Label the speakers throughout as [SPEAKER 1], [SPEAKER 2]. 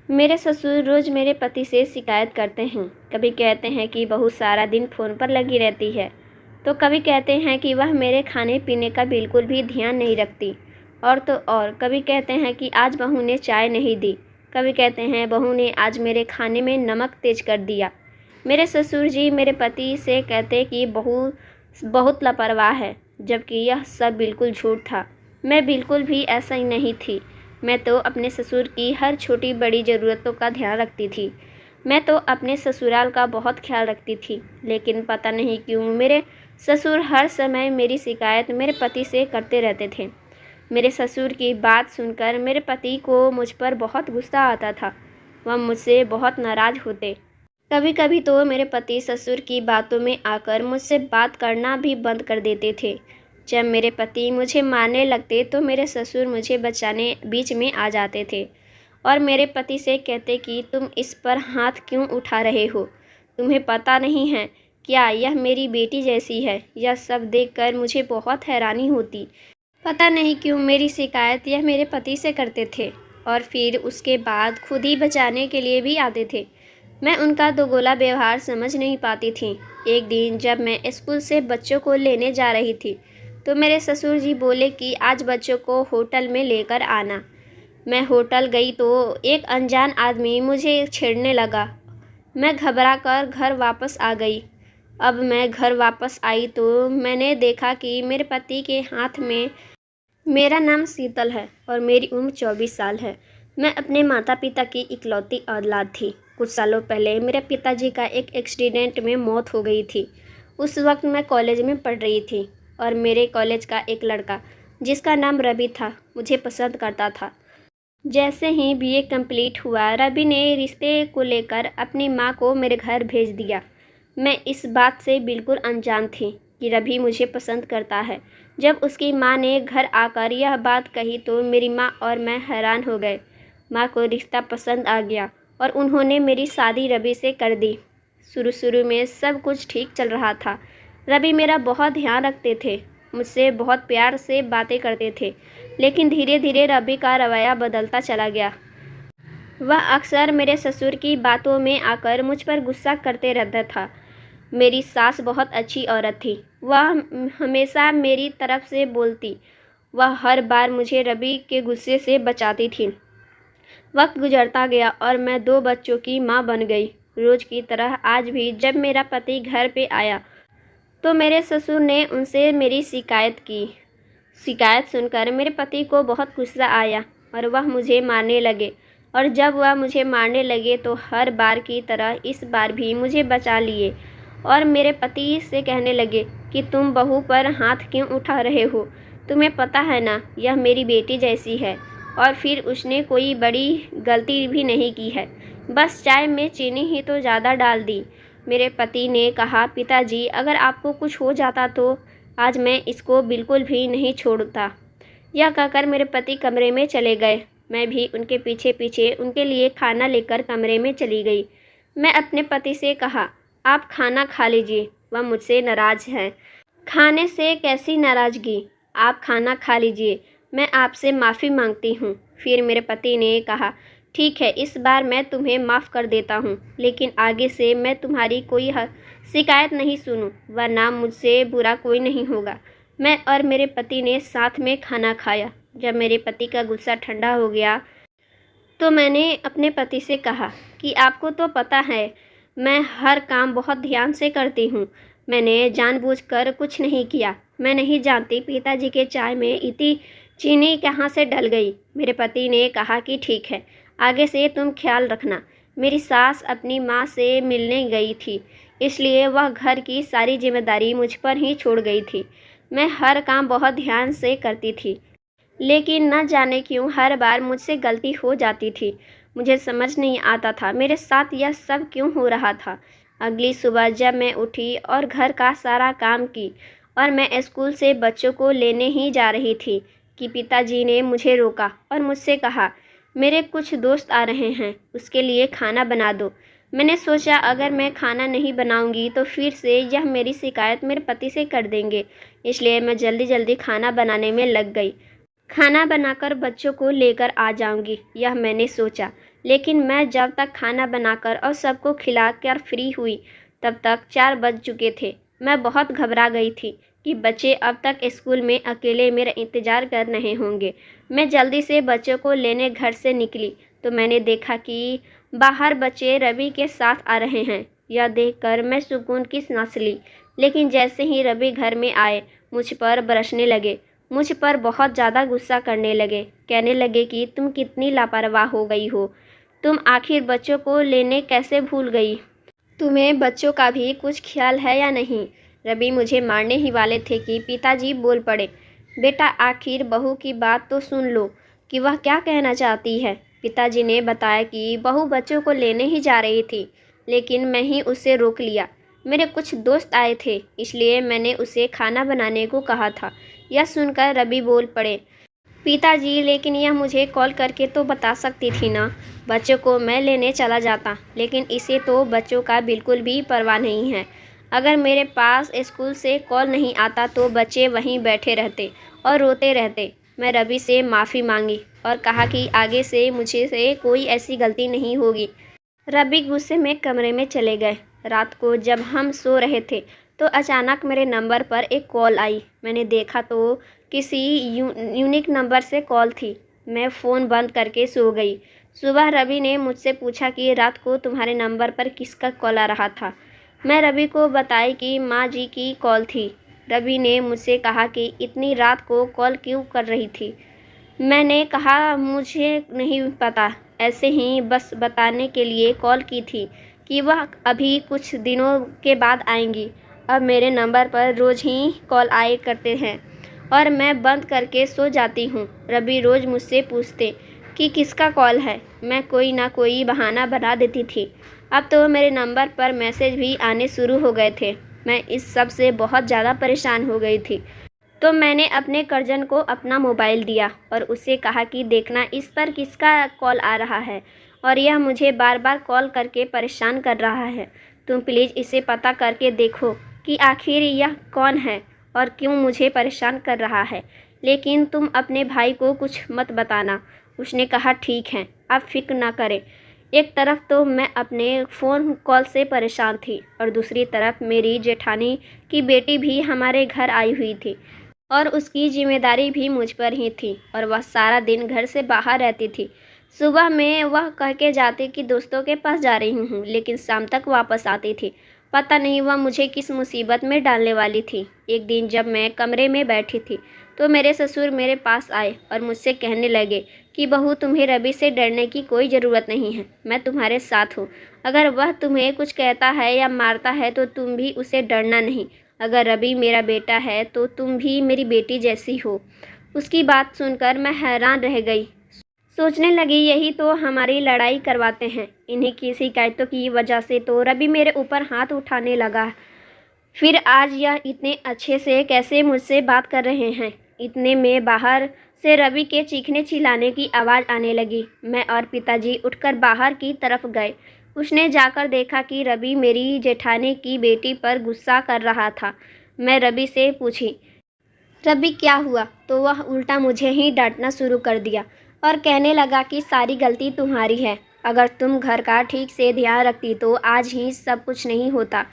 [SPEAKER 1] मेरे ससुर रोज़ मेरे पति से शिकायत करते हैं। कभी कहते हैं कि बहू सारा दिन फ़ोन पर लगी रहती है, तो कभी कहते हैं कि वह मेरे खाने पीने का बिल्कुल भी ध्यान नहीं रखती। और तो और कभी कहते हैं कि आज बहू ने चाय नहीं दी। कभी कहते हैं बहू ने आज मेरे खाने में नमक तेज़ कर दिया। मेरे ससुर जी मेरे पति से कहते कि बहू बहुत लापरवाह है, जबकि यह सब बिल्कुल झूठ था। मैं बिल्कुल भी ऐसा ही नहीं थी। मैं तो अपने ससुर की हर छोटी बड़ी ज़रूरतों का ध्यान रखती थी। मैं तो अपने ससुराल का बहुत ख्याल रखती थी, लेकिन पता नहीं क्यों मेरे ससुर हर समय मेरी शिकायत मेरे पति से करते रहते थे। मेरे ससुर की बात सुनकर मेरे पति को मुझ पर बहुत गुस्सा आता था। वह मुझसे बहुत नाराज़ होते। कभी कभी तो मेरे पति ससुर की बातों में आकर मुझसे बात करना भी बंद कर देते थे। जब मेरे पति मुझे मारने लगते तो मेरे ससुर मुझे बचाने बीच में आ जाते थे और मेरे पति से कहते कि तुम इस पर हाथ क्यों उठा रहे हो, तुम्हें पता नहीं है क्या यह मेरी बेटी जैसी है। यह सब देखकर मुझे बहुत हैरानी होती। पता नहीं क्यों मेरी शिकायत यह मेरे पति से करते थे और फिर उसके बाद खुद ही बचाने के लिए भी आते थे। मैं उनका दोगला व्यवहार समझ नहीं पाती थी। एक दिन जब मैं स्कूल से बच्चों को लेने जा रही थी, तो मेरे ससुर जी बोले कि आज बच्चों को होटल में लेकर आना। मैं होटल गई तो एक अनजान आदमी मुझे छेड़ने लगा। मैं घबरा कर घर वापस आ गई। अब मैं घर वापस आई तो मैंने देखा कि मेरे पति के हाथ में मेरा नाम शीतल है और मेरी उम्र 24 साल है। मैं अपने माता पिता की इकलौती औलाद थी। कुछ सालों पहले मेरे पिताजी का एक एक्सीडेंट में मौत हो गई थी। उस वक्त मैं कॉलेज में पढ़ रही थी और मेरे कॉलेज का एक लड़का जिसका नाम रवि था मुझे पसंद करता था। जैसे ही बीए कंप्लीट हुआ, रवि ने रिश्ते को लेकर अपनी माँ को मेरे घर भेज दिया। मैं इस बात से बिल्कुल अनजान थी कि रवि मुझे पसंद करता है। जब उसकी माँ ने घर आकर यह बात कही तो मेरी माँ और मैं हैरान हो गए। माँ को रिश्ता पसंद आ गया और उन्होंने मेरी शादी रवि से कर दी। शुरू शुरू में सब कुछ ठीक चल रहा था। रवि मेरा बहुत ध्यान रखते थे, मुझसे बहुत प्यार से बातें करते थे, लेकिन धीरे धीरे रवि का रवैया बदलता चला गया। वह अक्सर मेरे ससुर की बातों में आकर मुझ पर गुस्सा करते रहता था। मेरी सास बहुत अच्छी औरत थी। वह हमेशा मेरी तरफ से बोलती। वह हर बार मुझे रवि के गुस्से से बचाती थी। वक्त गुजरता गया और मैं 2 बच्चों की माँ बन गई। रोज़ की तरह आज भी जब मेरा पति घर पे आया तो मेरे ससुर ने उनसे मेरी शिकायत की। शिकायत सुनकर मेरे पति को बहुत गुस्सा आया और वह मुझे मारने लगे। और जब वह मुझे मारने लगे तो हर बार की तरह इस बार भी मुझे बचा लिए और मेरे पति से कहने लगे कि तुम बहू पर हाथ क्यों उठा रहे हो, तुम्हें पता है ना यह मेरी बेटी जैसी है। और फिर उसने कोई बड़ी गलती भी नहीं की है, बस चाय में चीनी ही तो ज़्यादा डाल दी। मेरे पति ने कहा, पिताजी अगर आपको कुछ हो जाता तो आज मैं इसको बिल्कुल भी नहीं छोड़ता। यह कहकर मेरे पति कमरे में चले गए। मैं भी उनके पीछे पीछे उनके लिए खाना लेकर कमरे में चली गई। मैं अपने पति से कहा, आप खाना खा लीजिए। वह मुझसे नाराज़ हैं। खाने से कैसी नाराज़गी, आप खाना खा लीजिए, मैं आपसे माफ़ी मांगती हूँ। फिर मेरे पति ने कहा, ठीक है इस बार मैं तुम्हें माफ़ कर देता हूँ, लेकिन आगे से मैं तुम्हारी कोई शिकायत नहीं सुनूँ, वरना मुझसे बुरा कोई नहीं होगा। मैं और मेरे पति ने साथ में खाना खाया। जब मेरे पति का गुस्सा ठंडा हो गया तो मैंने अपने पति से कहा कि आपको तो पता है मैं हर काम बहुत ध्यान से करती हूँ। मैंने जानबूझकर कुछ नहीं किया। मैं नहीं जानती पिताजी के चाय में इतनी चीनी कहाँ से डल गई। मेरे पति ने कहा कि ठीक है, आगे से तुम ख्याल रखना। मेरी सास अपनी माँ से मिलने गई थी, इसलिए वह घर की सारी जिम्मेदारी मुझ पर ही छोड़ गई थी। मैं हर काम बहुत ध्यान से करती थी, लेकिन न जाने क्यों हर बार मुझसे गलती हो जाती थी। मुझे समझ नहीं आता था मेरे साथ यह सब क्यों हो रहा था। अगली सुबह जब मैं उठी और घर का सारा काम की और मैं स्कूल से बच्चों को लेने ही जा रही थी कि पिताजी ने मुझे रोका और मुझसे कहा, मेरे कुछ दोस्त आ रहे हैं, उसके लिए खाना बना दो। मैंने सोचा अगर मैं खाना नहीं बनाऊंगी तो फिर से यह मेरी शिकायत मेरे पति से कर देंगे, इसलिए मैं जल्दी जल्दी खाना बनाने में लग गई। खाना बनाकर बच्चों को लेकर आ जाऊंगी, यह मैंने सोचा। लेकिन मैं जब तक खाना बनाकर और सबको खिलाकर फ्री हुई तब तक 4 बज चुके थे। मैं बहुत घबरा गई थी कि बच्चे अब तक स्कूल में अकेले मेरा इंतज़ार कर रहे होंगे। मैं जल्दी से बच्चों को लेने घर से निकली तो मैंने देखा कि बाहर बच्चे रवि के साथ आ रहे हैं। यह देखकर मैं सुकून की सांस ली, लेकिन जैसे ही रवि घर में आए मुझ पर बरसने लगे, मुझ पर बहुत ज़्यादा गुस्सा करने लगे। कहने लगे कि तुम कितनी लापरवाह हो गई हो, तुम आखिर बच्चों को लेने कैसे भूल गई? तुम्हें बच्चों का भी कुछ ख्याल है या नहीं? रवि मुझे मारने ही वाले थे कि पिताजी बोल पड़े, बेटा आखिर बहू की बात तो सुन लो कि वह क्या कहना चाहती है। पिताजी ने बताया कि बहू बच्चों को लेने ही जा रही थी, लेकिन मैं ही उसे रोक लिया। मेरे कुछ दोस्त आए थे, इसलिए मैंने उसे खाना बनाने को कहा था। यह सुनकर रवि बोल पड़े, पिताजी लेकिन यह मुझे कॉल करके तो बता सकती थी ना, बच्चों को मैं लेने चला जाता। लेकिन इसे तो बच्चों का बिल्कुल भी परवाह नहीं है। अगर मेरे पास स्कूल से कॉल नहीं आता तो बच्चे वहीं बैठे रहते और रोते रहते। मैं रवि से माफ़ी मांगी और कहा कि आगे से मुझे से कोई ऐसी गलती नहीं होगी। रवि गुस्से में कमरे में चले गए। रात को जब हम सो रहे थे तो अचानक मेरे नंबर पर एक कॉल आई। मैंने देखा तो किसी यूनिक नंबर से कॉल थी। मैं फ़ोन बंद करके सो गई। सुबह रवि ने मुझसे पूछा कि रात को तुम्हारे नंबर पर किसका कॉल आ रहा था। मैं रवि को बताई कि माँ जी की कॉल थी। रवि ने मुझसे कहा कि इतनी रात को कॉल क्यों कर रही थी। मैंने कहा मुझे नहीं पता, ऐसे ही बस बताने के लिए कॉल की थी कि वह अभी कुछ दिनों के बाद आएंगी। अब मेरे नंबर पर रोज़ ही कॉल आए करते हैं और मैं बंद करके सो जाती हूँ। रवि रोज़ मुझसे पूछते कि किसका कॉल है। मैं कोई ना कोई बहाना बना देती थी। अब तो मेरे नंबर पर मैसेज भी आने शुरू हो गए थे। मैं इस सब से बहुत ज़्यादा परेशान हो गई थी। तो मैंने अपने कर्जन को अपना मोबाइल दिया और उससे कहा कि देखना इस पर किसका कॉल आ रहा है और यह मुझे बार बार कॉल करके परेशान कर रहा है। तुम प्लीज़ इसे पता करके देखो कि आखिर यह कौन है और क्यों मुझे परेशान कर रहा है। लेकिन तुम अपने भाई को कुछ मत बताना। उसने कहा ठीक है, आप फिक्र ना करें। एक तरफ तो मैं अपने फ़ोन कॉल से परेशान थी और दूसरी तरफ मेरी जेठानी की बेटी भी हमारे घर आई हुई थी और उसकी जिम्मेदारी भी मुझ पर ही थी और वह सारा दिन घर से बाहर रहती थी। सुबह में वह कह के जाती कि दोस्तों के पास जा रही हूँ, लेकिन शाम तक वापस आती थी। पता नहीं वह मुझे किस मुसीबत में डालने वाली थी। एक दिन जब मैं कमरे में बैठी थी तो मेरे ससुर मेरे पास आए और मुझसे कहने लगे कि बहू तुम्हें रवि से डरने की कोई ज़रूरत नहीं है, मैं तुम्हारे साथ हूँ। अगर वह तुम्हें कुछ कहता है या मारता है तो तुम भी उसे डरना नहीं। अगर रवि मेरा बेटा है तो तुम भी मेरी बेटी जैसी हो। उसकी बात सुनकर मैं हैरान रह गई। सोचने लगी यही तो हमारी लड़ाई करवाते हैं। इन्हीं की शिकायतों की वजह से तो रवि मेरे ऊपर हाथ उठाने लगा। फिर आज यह इतने अच्छे से कैसे मुझसे बात कर रहे हैं। इतने में बाहर से रवि के चीखने चिल्लाने की आवाज़ आने लगी। मैं और पिताजी उठकर बाहर की तरफ गए। उसने जाकर देखा कि रवि मेरी जेठानी की बेटी पर गुस्सा कर रहा था। मैं रवि से पूछी, रवि क्या हुआ? तो वह उल्टा मुझे ही डांटना शुरू कर दिया और कहने लगा कि सारी गलती तुम्हारी है। अगर तुम घर का ठीक से ध्यान रखती तो आज ही सब कुछ नहीं होता।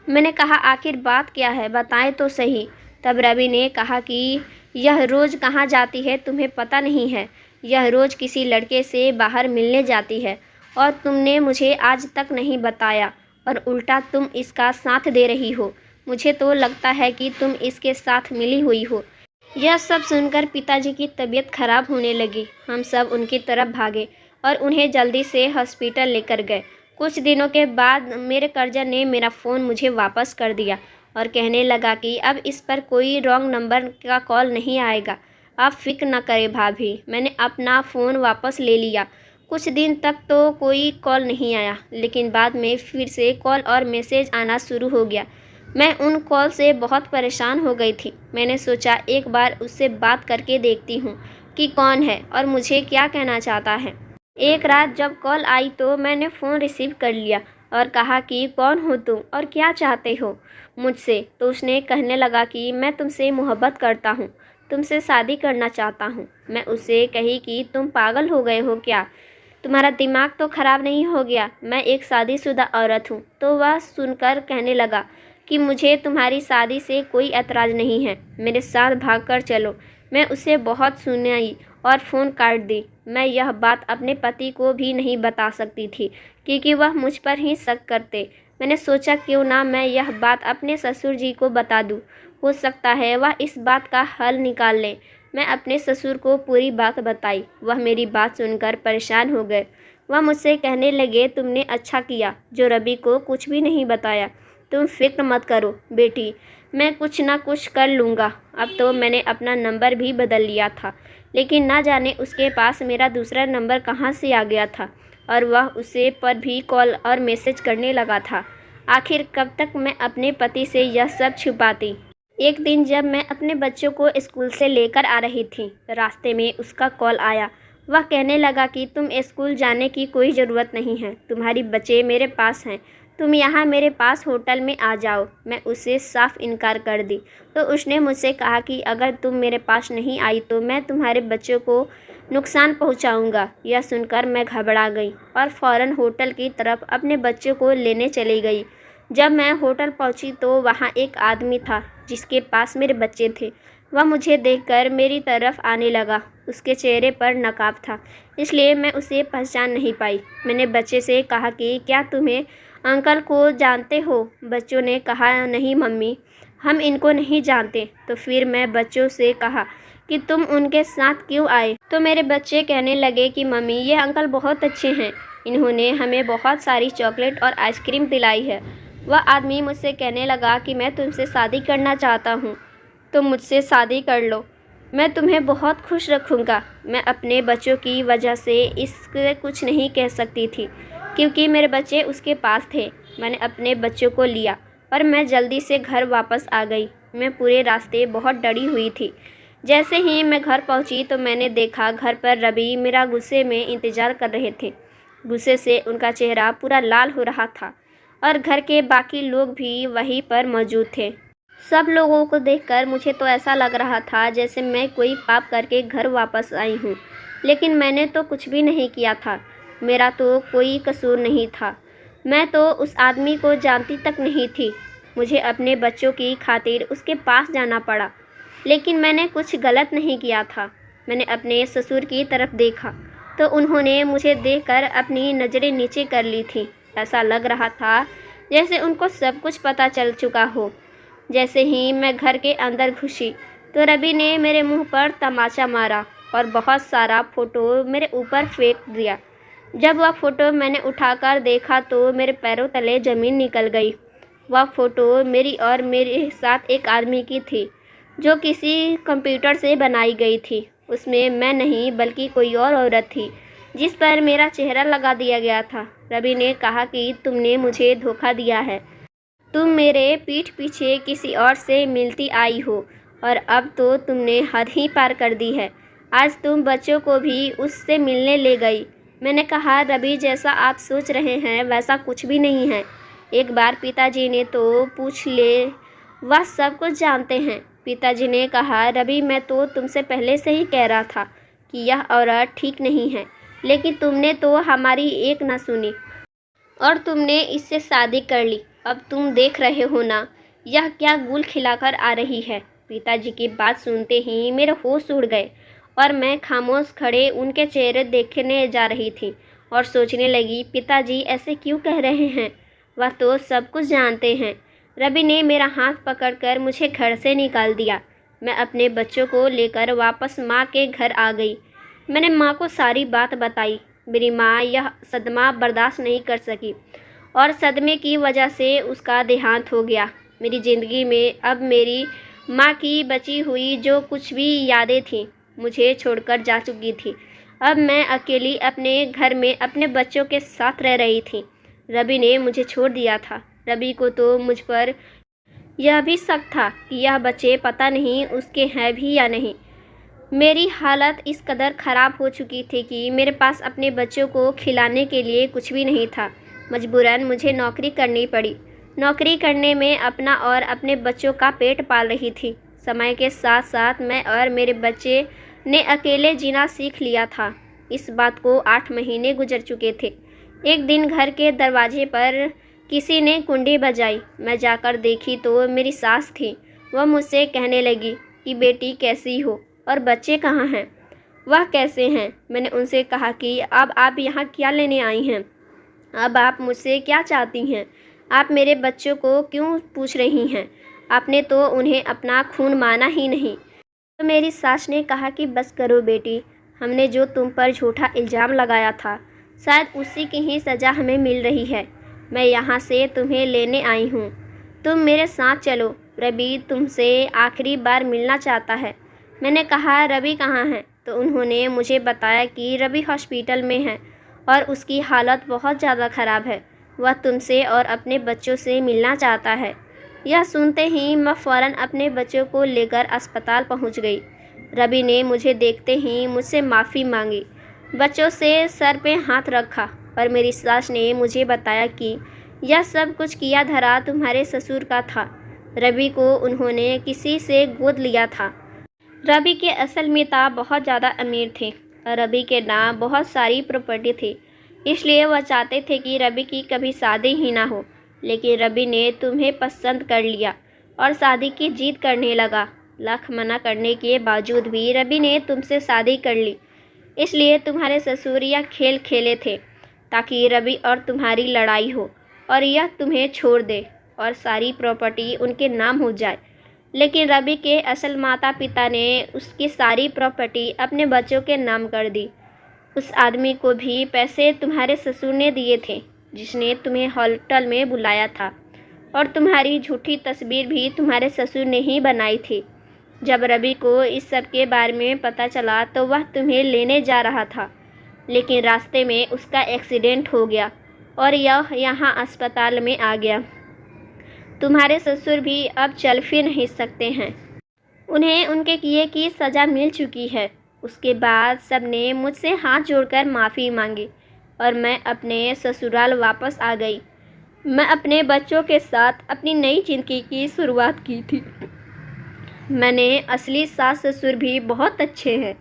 [SPEAKER 1] मैंने कहा आखिर बात क्या है, बताएं तो सही। तब रवि ने कहा कि यह रोज़ कहाँ जाती है तुम्हें पता नहीं है। यह रोज़ किसी लड़के से बाहर मिलने जाती है और तुमने मुझे आज तक नहीं बताया और उल्टा तुम इसका साथ दे रही हो। मुझे तो लगता है कि तुम इसके साथ मिली हुई हो। यह सब सुनकर पिताजी की तबीयत खराब होने लगी। हम सब उनकी तरफ भागे और उन्हें जल्दी से हॉस्पिटल लेकर गए। कुछ दिनों के बाद मेरे कर्जन ने मेरा फ़ोन मुझे वापस कर दिया और कहने लगा कि अब इस पर कोई रॉन्ग नंबर का कॉल नहीं आएगा। आप फिक्र न करें भाभी, मैंने अपना फ़ोन वापस ले लिया। कुछ दिन तक तो कोई कॉल नहीं आया, लेकिन बाद में फिर से कॉल और मैसेज आना शुरू हो गया। मैं उन कॉल से बहुत परेशान हो गई थी। मैंने सोचा एक बार उससे बात करके देखती हूँ कि कौन है और मुझे क्या कहना चाहता है। एक रात जब कॉल आई तो मैंने फ़ोन रिसीव कर लिया और कहा कि कौन हो तुम और क्या चाहते हो मुझसे। तो उसने कहने लगा कि मैं तुमसे मोहब्बत करता हूँ, तुमसे शादी करना चाहता हूँ। मैं उससे कही कि तुम पागल हो गए हो क्या, तुम्हारा दिमाग तो ख़राब नहीं हो गया? मैं एक शादीशुदा औरत हूँ। तो वह सुनकर कहने लगा कि मुझे तुम्हारी शादी से कोई ऐतराज़ नहीं है, मेरे साथ भागकर चलो। मैं उसे बहुत सुनाई और फ़ोन काट दी। मैं यह बात अपने पति को भी नहीं बता सकती थी क्योंकि वह मुझ पर ही शक करते। मैंने सोचा क्यों ना मैं यह बात अपने ससुर जी को बता दूँ, हो सकता है वह इस बात का हल निकाल लें। मैं अपने ससुर को पूरी बात बताई। वह मेरी बात सुनकर परेशान हो गए। वह मुझसे कहने लगे, तुमने अच्छा किया जो रवि को कुछ भी नहीं बताया। तुम फिक्र मत करो बेटी, मैं कुछ ना कुछ कर लूँगा। अब तो मैंने अपना नंबर भी बदल लिया था, लेकिन ना जाने उसके पास मेरा दूसरा नंबर कहाँ से आ गया था और वह उसे पर भी कॉल और मैसेज करने लगा था। आखिर कब तक मैं अपने पति से यह सब छुपाती। एक दिन जब मैं अपने बच्चों को स्कूल से लेकर आ रही थी, रास्ते में उसका कॉल आया। वह कहने लगा कि तुम स्कूल जाने की कोई ज़रूरत नहीं है, तुम्हारी बच्चे मेरे पास हैं, तुम यहाँ मेरे पास होटल में आ जाओ। मैं उसे साफ इनकार कर दी तो उसने मुझसे कहा कि अगर तुम मेरे पास नहीं आई तो मैं तुम्हारे बच्चों को नुकसान पहुँचाऊँगा। यह सुनकर मैं घबरा गई और फ़ौरन होटल की तरफ अपने बच्चों को लेने चली गई। जब मैं होटल पहुंची तो वहां एक आदमी था जिसके पास मेरे बच्चे थे। वह मुझे देखकर मेरी तरफ आने लगा। उसके चेहरे पर नकाब था, इसलिए मैं उसे पहचान नहीं पाई। मैंने बच्चे से कहा कि क्या तुम्हें अंकल को जानते हो? बच्चों ने कहा, नहीं मम्मी, हम इनको नहीं जानते। तो फिर मैं बच्चों से कहा कि तुम उनके साथ क्यों आए? तो मेरे बच्चे कहने लगे कि मम्मी, ये अंकल बहुत अच्छे हैं, इन्होंने हमें बहुत सारी चॉकलेट और आइसक्रीम दिलाई है। वह आदमी मुझसे कहने लगा कि मैं तुमसे शादी करना चाहता हूँ, तुम मुझसे शादी कर लो, मैं तुम्हें बहुत खुश रखूँगा। मैं अपने बच्चों की वजह से इससे कुछ नहीं कह सकती थी क्योंकि मेरे बच्चे उसके पास थे। मैंने अपने बच्चों को लिया और मैं जल्दी से घर वापस आ गई। मैं पूरे रास्ते बहुत डरी हुई थी। जैसे ही मैं घर पहुंची तो मैंने देखा घर पर रवि मेरा गुस्से में इंतज़ार कर रहे थे। गुस्से से उनका चेहरा पूरा लाल हो रहा था और घर के बाकी लोग भी वहीं पर मौजूद थे। सब लोगों को देखकर मुझे तो ऐसा लग रहा था जैसे मैं कोई पाप करके घर वापस आई हूँ, लेकिन मैंने तो कुछ भी नहीं किया था, मेरा तो कोई कसूर नहीं था। मैं तो उस आदमी को जानती तक नहीं थी। मुझे अपने बच्चों की खातिर उसके पास जाना पड़ा, लेकिन मैंने कुछ गलत नहीं किया था। मैंने अपने ससुर की तरफ देखा तो उन्होंने मुझे देखकर अपनी नज़रें नीचे कर ली थी। ऐसा लग रहा था जैसे उनको सब कुछ पता चल चुका हो। जैसे ही मैं घर के अंदर घुसी तो रवि ने मेरे मुंह पर तमाचा मारा और बहुत सारा फ़ोटो मेरे ऊपर फेंक दिया। जब वह फ़ोटो मैंने उठाकर देखा तो मेरे पैरों तले ज़मीन निकल गई। वह फ़ोटो मेरी और मेरे साथ एक आदमी की थी जो किसी कंप्यूटर से बनाई गई थी। उसमें मैं नहीं बल्कि कोई और औरत थी जिस पर मेरा चेहरा लगा दिया गया था। रवि ने कहा कि तुमने मुझे धोखा दिया है, तुम मेरे पीठ पीछे किसी और से मिलती आई हो और अब तो तुमने हद ही पार कर दी है। आज तुम बच्चों को भी उससे मिलने ले गई। मैंने कहा, रवि, जैसा आप सोच रहे हैं वैसा कुछ भी नहीं है। एक बार पिताजी ने तो पूछ ले, वह सब कुछ जानते हैं। पिताजी ने कहा, रवि, मैं तो तुमसे पहले से ही कह रहा था कि यह औरत ठीक नहीं है, लेकिन तुमने तो हमारी एक ना सुनी और तुमने इससे शादी कर ली। अब तुम देख रहे हो ना यह क्या गुल खिलाकर आ रही है। पिताजी की बात सुनते ही मेरे होश उड़ गए और मैं खामोश खड़े उनके चेहरे देखने जा रही थी और सोचने लगी, पिताजी ऐसे क्यों कह रहे हैं? वह तो सब कुछ जानते हैं। रवि ने मेरा हाथ पकड़कर मुझे घर से निकाल दिया। मैं अपने बच्चों को लेकर वापस माँ के घर आ गई। मैंने माँ को सारी बात बताई। मेरी माँ यह सदमा बर्दाश्त नहीं कर सकी और सदमे की वजह से उसका देहांत हो गया। मेरी ज़िंदगी में अब मेरी माँ की बची हुई जो कुछ भी यादें थीं मुझे छोड़कर जा चुकी थी। अब मैं अकेली अपने घर में अपने बच्चों के साथ रह रही थी। रवि ने मुझे छोड़ दिया था। रवि को तो मुझ पर यह भी शक था कि यह बच्चे पता नहीं उसके हैं भी या नहीं। मेरी हालत इस कदर ख़राब हो चुकी थी कि मेरे पास अपने बच्चों को खिलाने के लिए कुछ भी नहीं था। मजबूरन मुझे नौकरी करनी पड़ी। नौकरी करने में अपना और अपने बच्चों का पेट पाल रही थी। समय के साथ साथ मैं और मेरे बच्चे ने अकेले जीना सीख लिया था। इस बात को 8 महीने गुजर चुके थे। एक दिन घर के दरवाजे पर किसी ने कुंडी बजाई। मैं जाकर देखी तो मेरी सास थी। वह मुझसे कहने लगी कि बेटी कैसी हो और बच्चे कहाँ हैं? वह कैसे हैं? मैंने उनसे कहा कि अब आप यहाँ क्या लेने आई हैं? अब आप मुझसे क्या चाहती हैं? आप मेरे बच्चों को क्यों पूछ रही हैं? आपने तो उन्हें अपना खून माना ही नहीं। तो मेरी सास ने कहा कि बस करो बेटी, हमने जो तुम पर झूठा इल्ज़ाम लगाया था, शायद उसी की ही सज़ा हमें मिल रही है। मैं यहाँ से तुम्हें लेने आई हूँ, तुम मेरे साथ चलो। रवि तुमसे आखिरी बार मिलना चाहता है। मैंने कहा रवि कहाँ है? तो उन्होंने मुझे बताया कि रवि हॉस्पिटल में है और उसकी हालत बहुत ज़्यादा ख़राब है। वह तुमसे और अपने बच्चों से मिलना चाहता है। यह सुनते ही मैं फ़ौरन अपने बच्चों को लेकर अस्पताल पहुंच गई। रवि ने मुझे देखते ही मुझसे माफ़ी मांगी, बच्चों से सर पे हाथ रखा और मेरी सास ने मुझे बताया कि यह सब कुछ किया धरा तुम्हारे ससुर का था। रवि को उन्होंने किसी से गोद लिया था। रवि के असल पिता बहुत ज़्यादा अमीर थे और रवि के नाम बहुत सारी प्रॉपर्टी थी, इसलिए वह चाहते थे कि रवि की कभी शादी ही ना हो। लेकिन रवि ने तुम्हें पसंद कर लिया और शादी की जिद करने लगा। लाख मना करने के बावजूद भी रवि ने तुमसे शादी कर ली। इसलिए तुम्हारे ससुर यह खेल खेले थे ताकि रवि और तुम्हारी लड़ाई हो और यह तुम्हें छोड़ दे और सारी प्रॉपर्टी उनके नाम हो जाए। लेकिन रवि के असल माता पिता ने उसकी सारी प्रॉपर्टी अपने बच्चों के नाम कर दी। उस आदमी को भी पैसे तुम्हारे ससुर ने दिए थे जिसने तुम्हें होटल में बुलाया था, और तुम्हारी झूठी तस्वीर भी तुम्हारे ससुर ने ही बनाई थी। जब रवि को इस सब के बारे में पता चला तो वह तुम्हें लेने जा रहा था, लेकिन रास्ते में उसका एक्सीडेंट हो गया और यह यहाँ अस्पताल में आ गया। तुम्हारे ससुर भी अब चल फिर नहीं सकते हैं। उन्हें उनके किए की सज़ा मिल चुकी है। उसके बाद सबने मुझसे हाथ जोड़कर माफ़ी मांगी और मैं अपने ससुराल वापस आ गई। मैं अपने बच्चों के साथ अपनी नई ज़िंदगी की शुरुआत की थी। मैंने असली सास ससुर भी बहुत अच्छे हैं।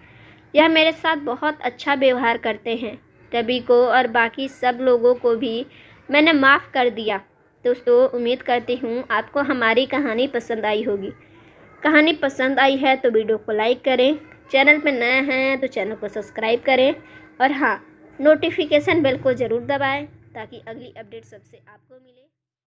[SPEAKER 1] यह मेरे साथ बहुत अच्छा व्यवहार करते हैं। रवि को और बाकी सब लोगों को भी मैंने माफ़ कर दिया। दोस्तों, उम्मीद करती हूँ आपको हमारी कहानी पसंद आई होगी। कहानी पसंद आई है तो वीडियो को लाइक करें, चैनल पर नए हैं तो चैनल को सब्सक्राइब करें और हाँ, नोटिफिकेशन बेल को ज़रूर दबाएं ताकि अगली अपडेट सबसे आपको मिले।